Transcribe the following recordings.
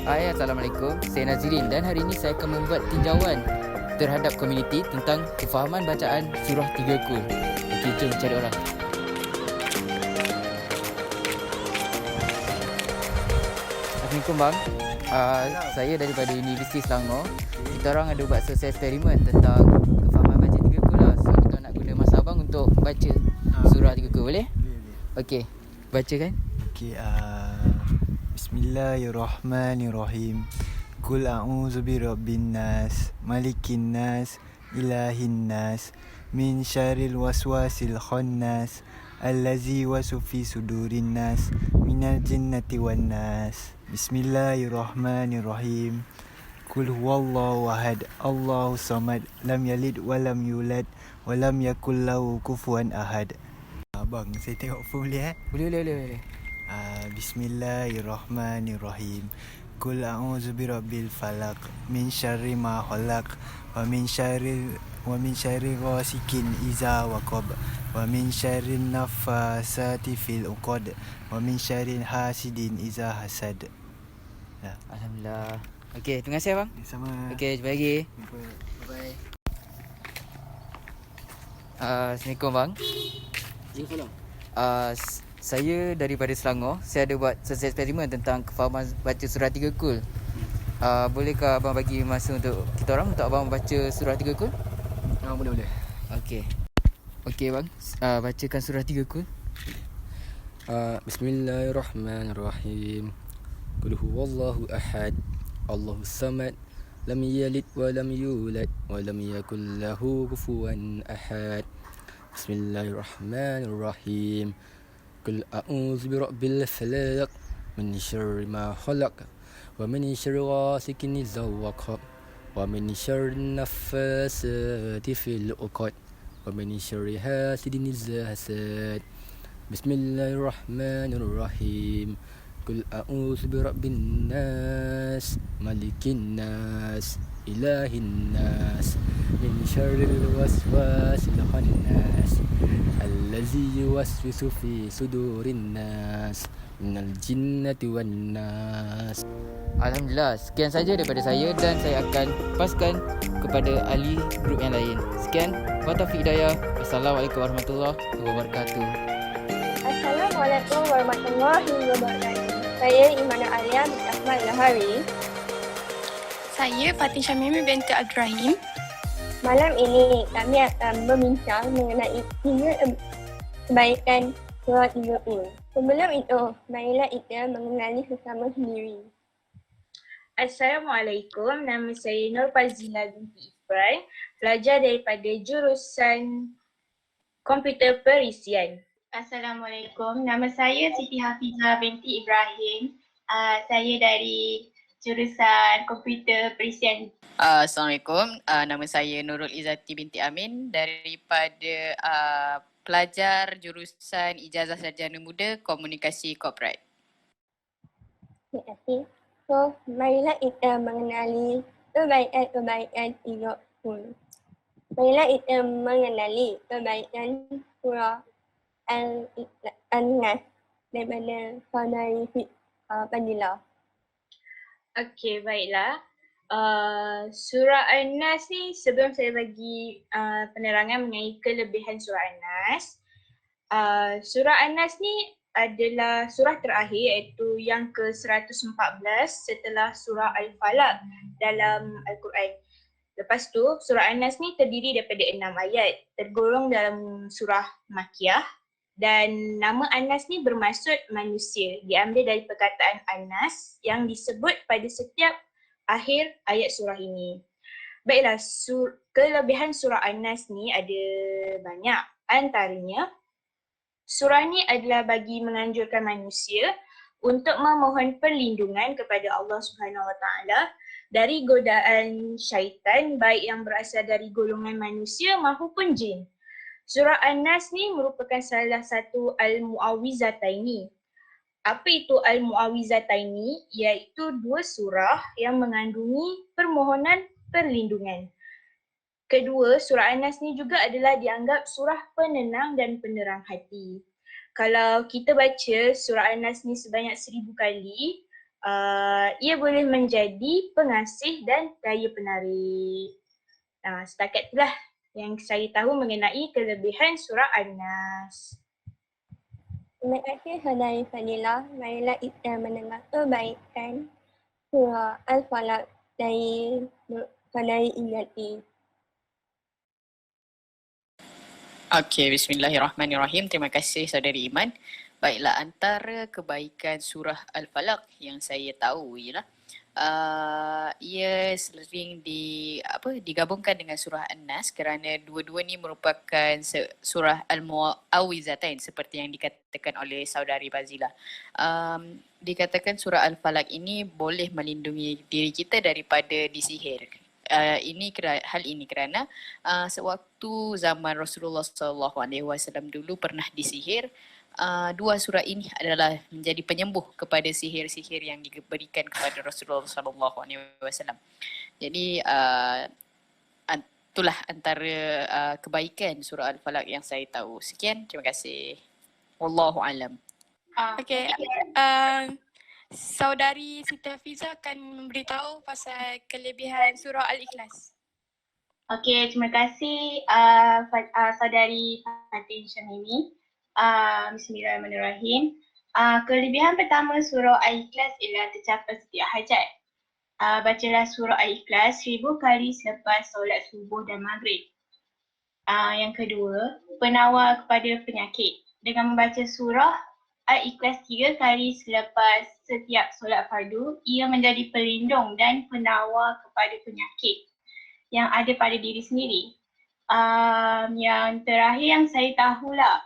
Hai, Assalamualaikum. Saya Nazirin dan hari ini saya akan membuat tinjauan terhadap komuniti tentang kefahaman bacaan surah Tiga Kul. Okey, jom cari orang. Assalamualaikum bang. Saya daripada Universiti Selangor. Kita orang ada buat sesi eksperimen tentang kefahaman baca Tiga Kul lah. So kita nak guna masa abang untuk baca surah Tiga Kul, boleh? Boleh. Okey, bacakan. Okey, Bismillahirrahmanirrahim. Qul a'udzu birabbin nas, malikin nas, ilahin nas, min syarril waswasil khannas, allazi wasu fi sudurin nas, minal jinnati wan nas. Bismillahirrahmanirrahim. Qul huwallahu ahad, Allahu samad, lam yalid wa lam yulad wa lam yakul lahu kufuwan ahad. Abang, saya tengok phone boleh Boleh. Bismillahirrahmanirrahim. Qul a'udzu birabbil falaq, min syarri ma khalaq, wa min syarri ghasikin iza waqab, wa min syarri naffasati fil uqad, wa min syarri hasidin iza hasad. Alhamdulillah. Okey, terima kasih abang. Sama. Okey, jumpa lagi. Bye. Assalamualaikum bang. Saya daripada Selangor. Saya ada buat sesi eksperimen tentang kefahaman baca surah Tiga Kul. Bolehkah abang bagi masa untuk kita orang untuk abang baca surah Tiga Kul? Boleh. Okey bang. Bacakan surah Tiga Kul. Bismillahirrahmanirrahim. Qul huwallahu ahad, Allahus samad, lam yalid wa lam yulad wa lam yakul lahu kufuwan ahad. Bismillahirrahmanirrahim. Qul a'udzu birabbil falaq, min syarri ma khalaq, wa min syarri ghasikin idza waqab, wa min syarri naffasati fil uqad, wa min syarri hasidin idza hasad. Bismillahirrahmanirrahim. Qul a'udzu birabbin nas, malikin nas, ilahin nas, min syarril waswasil khannas, allazi yuwaswisu fi sudurin nas, minal jinnati wan nas. Alhamdulillah. Sekian saja daripada saya dan saya akan paskan kepada ahli grup yang lain. Sekian. Wa taufiq hidayah. Wassalamualaikum warahmatullahi wabarakatuh. Assalamualaikum warahmatullahi wabarakatuh. Saya Imana Alia binti Ahmad Lahari. Saya Fatin Syamimi binti Abdurrahim. Malam ini kami akan berbincang mengenai tiga kebaikan surah Tiga Kul. Sebelum itu, marilah kita mengenali sesama sendiri. Assalamualaikum, nama saya Nur Fazila binti Ifran, pelajar daripada jurusan Komputer Perisian. Assalamualaikum, nama saya Siti Hafizah binti Ibrahim. Saya dari jurusan Komputer Perisian. Assalamualaikum, nama saya Nurul Izzati binti Amin daripada pelajar jurusan Ijazah Sarjana Muda Komunikasi Korporat. Terima kasih. So, marilah kita mengenali kebaikan Tiga Kul. Marilah kita mengenali kebaikan surah An-Nas daripada saudari Fadila. Okey, baiklah. Surah An-Nas ni sebelum saya bagi penerangan mengenai kelebihan surah An-Nas. Surah An-Nas ni adalah surah terakhir iaitu yang ke-114 setelah surah Al-Falaq dalam Al-Quran. Lepas tu surah An-Nas ni terdiri daripada 6 ayat, tergolong dalam surah Makkiyah. Dan nama An-Nas ni bermaksud manusia, diambil dari perkataan An-Nas yang disebut pada setiap akhir ayat surah ini. Baiklah, kelebihan surah An-Nas ni ada banyak. Antaranya, surah ni adalah bagi menganjurkan manusia untuk memohon perlindungan kepada Allah Subhanahu Wa Taala dari godaan syaitan baik yang berasal dari golongan manusia maupun jin. Surah An-Nas ni merupakan salah satu Al-Mu'awwizataini. Apa itu Al-Mu'awwizataini? Iaitu dua surah yang mengandungi permohonan perlindungan. Kedua, surah An-Nas ni juga adalah dianggap surah penenang dan penerang hati. Kalau kita baca surah An-Nas ni sebanyak 1000 kali, Ia boleh menjadi pengasih dan daya penarik. Setakat itulah yang saya tahu mengenai kelebihan surah An-Nas. Terima kasih saudari Fadilah. Marilah kita mendengar kebaikan surah Al-Falaq dari saudari Izzati. Okey, bismillahirrahmanirrahim. Terima kasih saudari Iman. Baiklah, antara kebaikan surah Al-Falaq yang saya tahu ialah ia sering digabungkan dengan surah An-Nas kerana dua-dua ni merupakan surah Al-Mu'awwizatain seperti yang dikatakan oleh saudari Fazila. Dikatakan surah Al-Falaq ini boleh melindungi diri kita daripada disihir. Hal ini kerana sewaktu zaman Rasulullah SAW dulu pernah disihir, dua surah ini adalah menjadi penyembuh kepada sihir-sihir yang diberikan kepada Rasulullah SAW. Jadi itulah antara kebaikan surah Al-Falaq yang saya tahu. Sekian, terima kasih. Wallahu alam. Okey, saudari Siti Hafizah akan memberitahu pasal kelebihan surah Al-Ikhlas. Okey, terima kasih saudari Fatin Syamimi. Bismillahirrahmanirrahim. Kelebihan pertama surah Al-Ikhlas ialah tercapai setiap hajat. Bacalah surah Al-Ikhlas 1000 kali selepas solat subuh dan maghrib. Yang kedua, penawar kepada penyakit. Dengan membaca surah Al-Ikhlas 3 kali selepas setiap solat fardu, ia menjadi pelindung dan penawar kepada penyakit yang ada pada diri sendiri. Yang terakhir yang saya tahulah,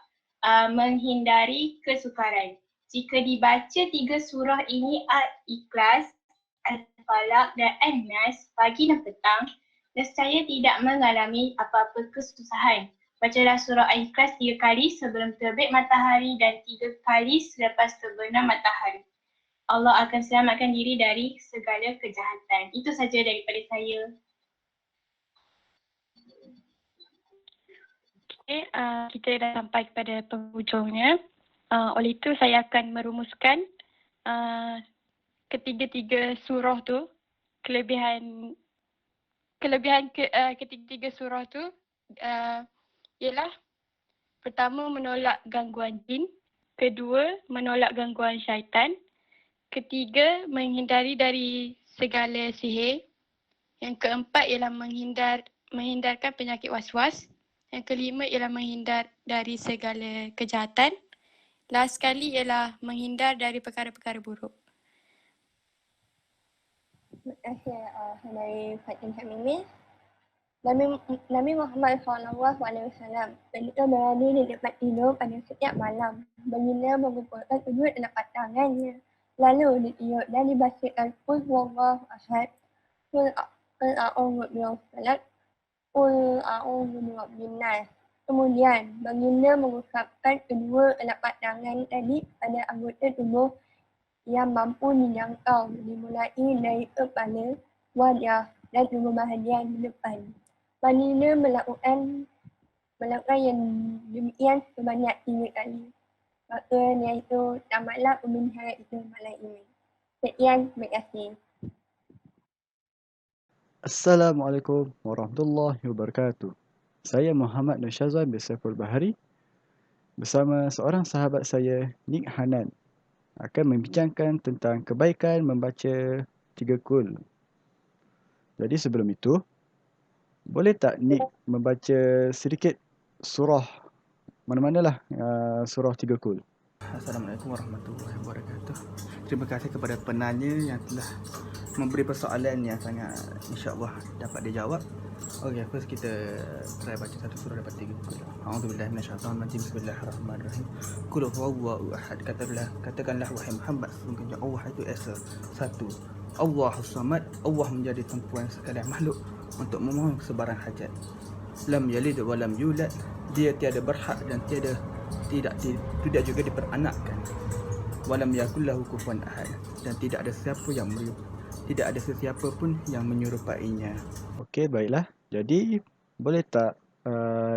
menghindari kesukaran. Jika dibaca 3 surah ini, Al-Ikhlas, Al-Falaq dan An-Nas pagi dan petang, nescaya tidak mengalami apa-apa kesusahan. Bacalah surah Al-Ikhlas 3 kali sebelum terbit matahari dan 3 kali selepas terbenam matahari. Allah akan selamatkan diri dari segala kejahatan. Itu saja daripada saya. Okay, kita dah sampai kepada penghujungnya. Oleh itu saya akan merumuskan ketiga-tiga surah tu, kelebihan ketiga-tiga surah tu ialah pertama menolak gangguan jin, kedua menolak gangguan syaitan, ketiga menghindari dari segala sihir, yang keempat ialah menghindarkan penyakit was-was. Yang kelima ialah menghindar dari segala kejahatan. Last sekali ialah menghindar dari perkara-perkara buruk. Terima kasih saudari Fatin Syamimi. Nabi Muhammad SAW ketika berada di tempat tidur pada setiap malam, baginda mengumpulkan kedua telapak tangannya, lalu ditiup dan dibacakan Qul huwallahu ahad, Qul a'udzu birabbil falaq, Qul a'udzu birabbin nas. Kemudian baginda mengucapkan kedua telapak tangan tadi pada anggota tubuh yang mampu dijangkau, dimulai dari kepala, wajah dan tubuh bahagian depan. Baginda melakukan yang demikian sebanyak 3 kali. Maka iaitu tamatlah pembicaraan itu malam ini. Sekian, terima kasih. Assalamualaikum warahmatullahi wabarakatuh. Saya Muhammad Nur Syazwan bin Saiful Bahari bersama seorang sahabat saya, Nick Hanan, akan membincangkan tentang kebaikan membaca 3 kul. Jadi sebelum itu, boleh tak Nick membaca sedikit surah mana-manalah surah 3 kul? Assalamualaikum warahmatullahi wabarakatuh. Terima kasih kepada penanya yang telah memberi persoalan yang sangat insya-Allah dapat dijawab. Okey, first kita try baca satu surah daripada 3 kul. A'udzubillahi minasyaitanir rajim. Bismillahirrahmanirrahim. Qul huwallahu ahad. Katakanlah wahai Muhammad, sesungguhnya Allah itu esa, satu. Allahus samad. Allah menjadi tumpuan sekalian makhluk untuk memohon sebarang hajat. Lam yalid wa lam yulad. Dia tiada berhak dan tidak juga diperanakkan. Walam yakul lahu kufuwan ahad, dan tidak ada sesiapa pun yang menyerupainya. Okey, baiklah. Jadi boleh tak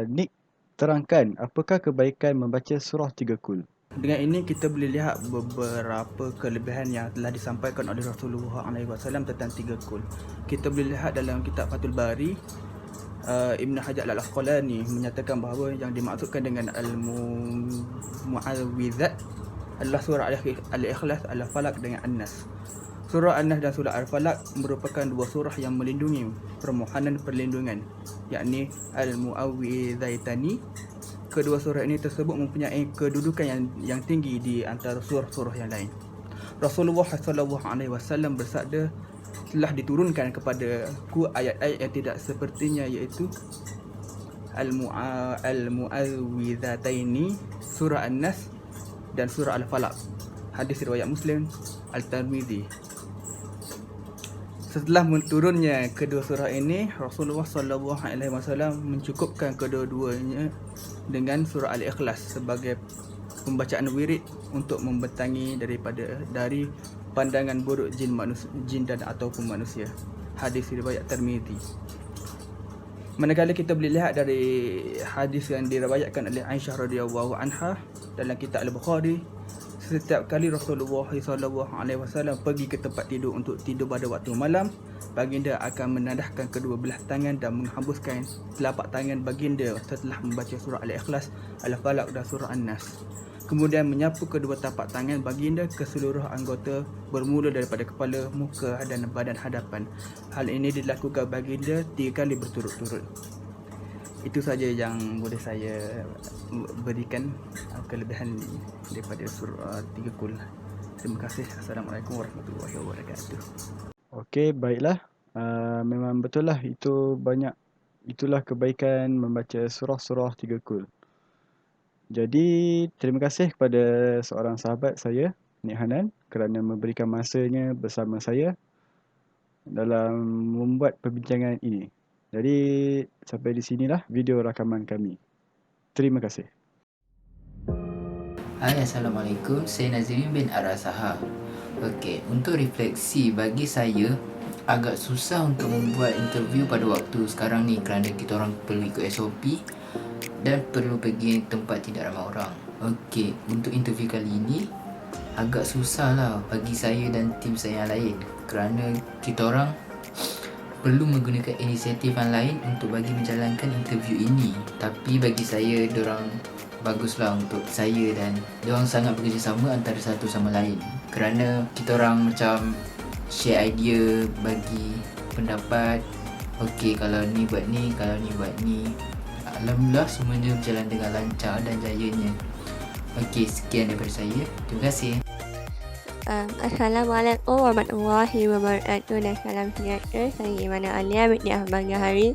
Nick terangkan apakah kebaikan membaca surah 3 kul? Dengan ini kita boleh lihat beberapa kelebihan yang telah disampaikan oleh Rasulullah SAW tentang 3 kul. Kita boleh lihat dalam kitab Fathul Bari, Ibn Hajar Al-Asqalani menyatakan bahawa yang dimaksudkan dengan Al-Mu'awwidhat adalah surah Al-Ikhlas, Al-Falaq dengan An-Nas. Surah An-Nas dan surah Al-Falaq merupakan dua surah yang melindungi permohonan perlindungan, yakni Al-Mu'awwidhaitani. Kedua surah ini tersebut mempunyai kedudukan yang tinggi di antara surah-surah yang lain. Rasulullah SAW bersabda, telah diturunkan kepadaku ayat-ayat yang tidak sepertinya, iaitu Al-Mu'awwidhataini, surah An-Nas dan surah Al-Falaq. Hadis riwayat Muslim, Al-Tirmidzi. Setelah turunnya kedua surah ini, Rasulullah SAW mencukupkan kedua-duanya dengan surah Al-Ikhlas sebagai pembacaan wirid untuk membentangi dari pandangan buruk jin dan ataupun manusia. Hadis riwayat Tirmidzi. Manakala kita boleh lihat dari hadis yang diriwayatkan oleh Aisyah radhiyallahu anha dalam kitab Al-Bukhari, setiap kali Rasulullah SAW pergi ke tempat tidur untuk tidur pada waktu malam, baginda akan menadahkan kedua belah tangan dan menghembuskan telapak tangan baginda setelah membaca surah Al-Ikhlas, Al-Falaq dan surah An-Nas. Kemudian menyapu kedua tapak tangan baginda ke seluruh anggota bermula daripada kepala, muka dan badan hadapan. Hal ini dilakukan baginda 3 kali berturut-turut. Itu saja yang boleh saya berikan kelebihan daripada surah 3 kul. Terima kasih. Assalamualaikum warahmatullahi wabarakatuh. Okey, baiklah. Memang betul lah, itulah kebaikan membaca surah-surah 3 kul. Jadi, terima kasih kepada seorang sahabat saya, Nik Hanan, kerana memberikan masanya bersama saya dalam membuat perbincangan ini. Jadi, sampai di sinilah video rakaman kami. Terima kasih. Hai, Assalamualaikum. Saya Nazirin bin Arasaha. Okey, untuk refleksi bagi saya agak susah untuk membuat interview pada waktu sekarang ni kerana kita orang perlu ikut SOP dan perlu pergi tempat tidak ramai orang. Okey, untuk interview kali ini agak susah lah bagi saya dan tim saya yang lain kerana kita orang perlu menggunakan inisiatif yang lain untuk bagi menjalankan interview ini. Tapi bagi saya, diorang baguslah untuk saya dan diorang sangat bekerjasama antara satu sama lain kerana kita orang macam share idea, bagi pendapat. Okey, kalau ni buat ni, kalau ni buat ni. Alhamdulillah semuanya berjalan dengan lancar dan jayanya. Okey, sekian daripada saya. Terima kasih. Assalamualaikum warahmatullahi wabarakatuh dan salam sejahtera. Saya Imana Alia binti Ahmad Gahari.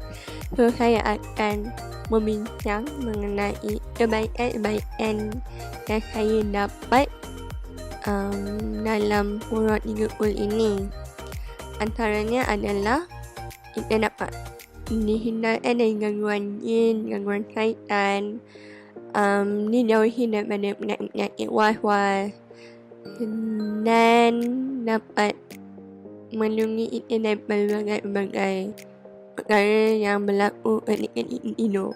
So, saya akan membincang mengenai kebaikan-kebaikan yang saya dapat dalam surah 3 kul ini. Antaranya adalah kita dapat dihindarkan dari gangguan jin, gangguan syaitan, dijauhi daripada penyakit was-was dan dapat melindungi kita daripada berbagai perkara yang berlaku ketika kita tidur.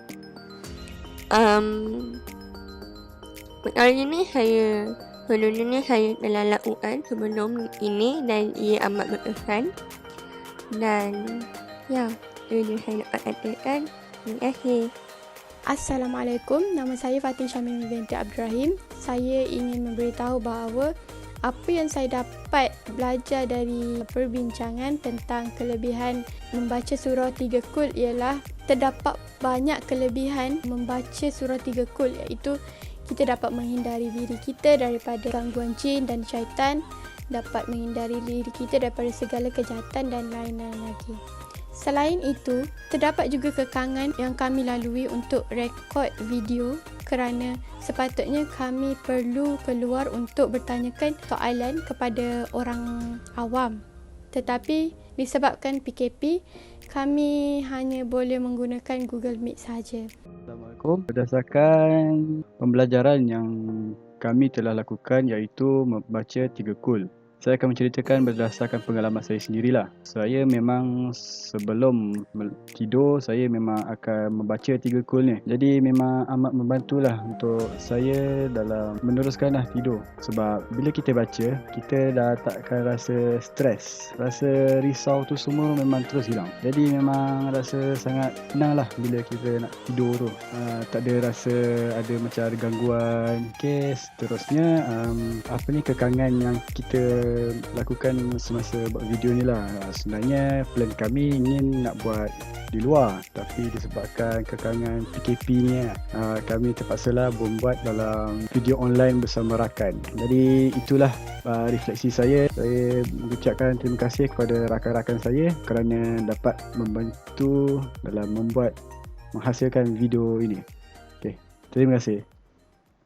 Perkara ini sebelumnya saya telah lakukan sebelum ini dan ia amat berkesan. Dan ya, itu saya dapat katakan. Terima kasih. Assalamualaikum, nama saya Fatin Syamil binti Abdul Rahim. Saya ingin memberitahu bahawa apa yang saya dapat belajar dari perbincangan tentang kelebihan membaca surah 3 kul ialah terdapat banyak kelebihan membaca surah 3 kul, iaitu kita dapat menghindari diri kita daripada gangguan jin dan syaitan, dapat menghindari diri kita daripada segala kejahatan dan lain-lain lagi. Selain itu, terdapat juga kekangan yang kami lalui untuk rekod video kerana sepatutnya kami perlu keluar untuk bertanyakan soalan kepada orang awam. Tetapi disebabkan PKP, kami hanya boleh menggunakan Google Meet sahaja. Assalamualaikum. Berdasarkan pembelajaran yang kami telah lakukan iaitu membaca 3 kul. Saya akan menceritakan berdasarkan pengalaman saya sendirilah. Saya memang sebelum tidur, saya memang akan membaca 3 kul ni. Jadi memang amat membantulah untuk saya dalam meneruskanlah tidur. Sebab bila kita baca, kita dah takkan rasa stres. Rasa risau tu semua memang terus hilang. Jadi memang rasa sangat tenang lah bila kita nak tidur tu. Tak ada rasa ada macam ada gangguan. Okay, seterusnya kekangan yang kita lakukan semasa buat video ni lah. Sebenarnya plan kami ingin nak buat di luar, tapi disebabkan kekangan PKP ni kami terpaksalah membuat dalam video online bersama rakan. Jadi itulah refleksi saya. Saya mengucapkan terima kasih kepada rakan-rakan saya kerana dapat membantu dalam menghasilkan video ini. Okay, terima kasih.